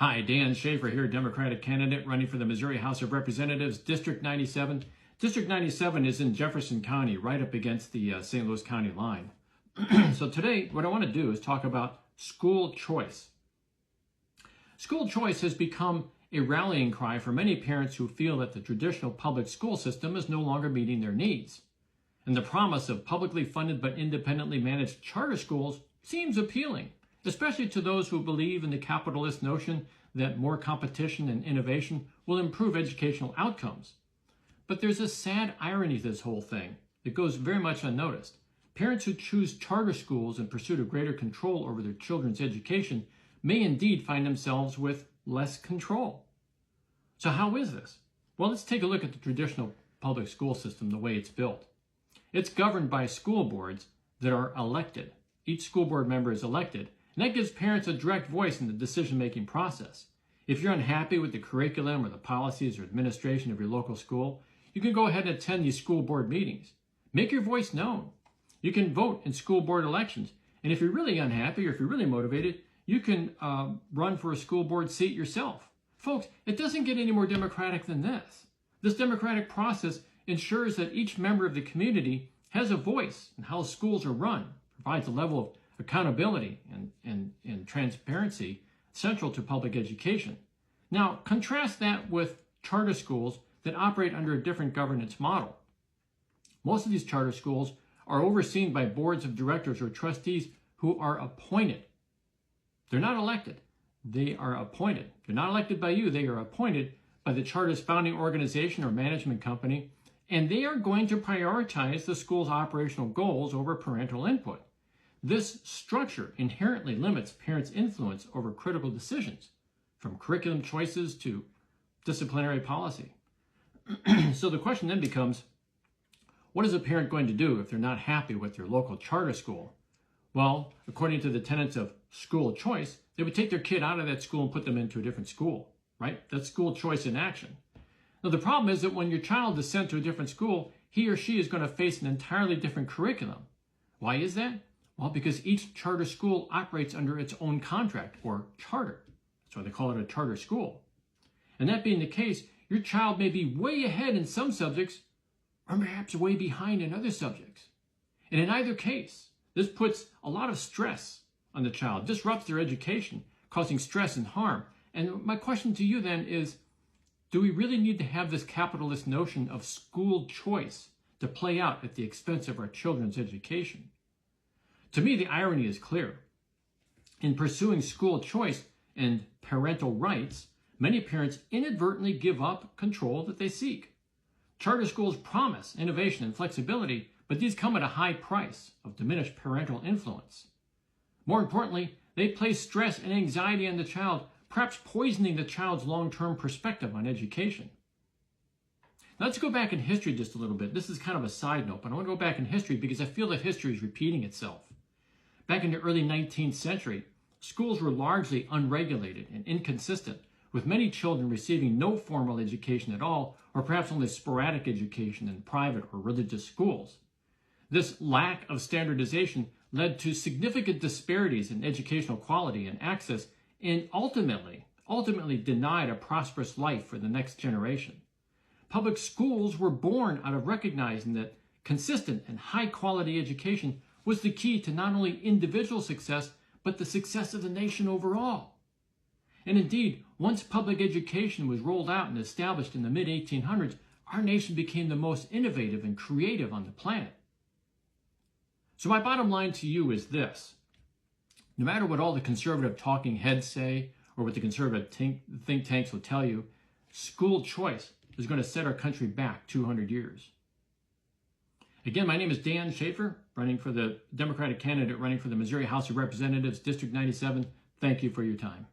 Hi, Dan Schaefer here, Democratic candidate running for the Missouri House of Representatives, District 97. District 97 is in Jefferson County, right up against the St. Louis County line. So today, what I want to do is talk about school choice. School choice has become a rallying cry for many parents who feel that the traditional public school system is no longer meeting their needs. And the promise of publicly funded but independently managed charter schools seems appealing, especially to those who believe in the capitalist notion that more competition and innovation will improve educational outcomes. But there's a sad irony to this whole thing that goes very much unnoticed. Parents who choose charter schools in pursuit of greater control over their children's education may indeed find themselves with less control. So how is this? Well, let's take a look at the traditional public school system, the way it's built. It's governed by school boards that are elected. Each school board member is elected, and that gives parents a direct voice in the decision-making process. If you're unhappy with the curriculum or the policies or administration of your local school, you can go ahead and attend these school board meetings. Make your voice known. You can vote in school board elections. And if you're really unhappy or if you're really motivated, you can run for a school board seat yourself. Folks, it doesn't get any more democratic than this. This democratic process ensures that each member of the community has a voice in how schools are run, provides a level of accountability and transparency central to public education. Now, contrast that with charter schools that operate under a different governance model. Most of these charter schools are overseen by boards of directors or trustees who are appointed. They're not elected. They are appointed. They're not elected by you. They are appointed by the charter's founding organization or management company, and they are going to prioritize the school's operational goals over parental input. This structure inherently limits parents' influence over critical decisions, from curriculum choices to disciplinary policy. So the question then becomes, what is a parent going to do if they're not happy with their local charter school? Well, according to the tenets of school choice, they would take their kid out of that school and put them into a different school, right? That's school choice in action. Now, the problem is that when your child is sent to a different school, he or she is going to face an entirely different curriculum. Why is that? Well, because each charter school operates under its own contract or charter. That's why they call it a charter school. And that being the case, your child may be way ahead in some subjects or perhaps way behind in other subjects. And in either case, this puts a lot of stress on the child, disrupts their education, causing stress and harm. And my question to you then is, do we really need to have this capitalist notion of school choice to play out at the expense of our children's education? To me, the irony is clear. In pursuing school choice and parental rights, many parents inadvertently give up control that they seek. Charter schools promise innovation and flexibility, but these come at a high price of diminished parental influence. More importantly, they place stress and anxiety on the child, perhaps poisoning the child's long-term perspective on education. Now, let's go back in history just a little bit. This is kind of a side note, but I want to go back in history because I feel that history is repeating itself. Back in the early 19th century, schools were largely unregulated and inconsistent, with many children receiving no formal education at all, or perhaps only sporadic education in private or religious schools. This lack of standardization led to significant disparities in educational quality and access, and ultimately denied a prosperous life for the next generation. Public schools were born out of recognizing that consistent and high-quality education was the key to not only individual success, but the success of the nation overall. And indeed, once public education was rolled out and established in the mid-1800s, our nation became the most innovative and creative on the planet. So my bottom line to you is this. No matter what all the conservative talking heads say, or what the conservative think tanks will tell you, school choice is going to set our country back 200 years. Again, my name is Dan Schaefer, running for the Democratic candidate running for the Missouri House of Representatives, District 97. Thank you for your time.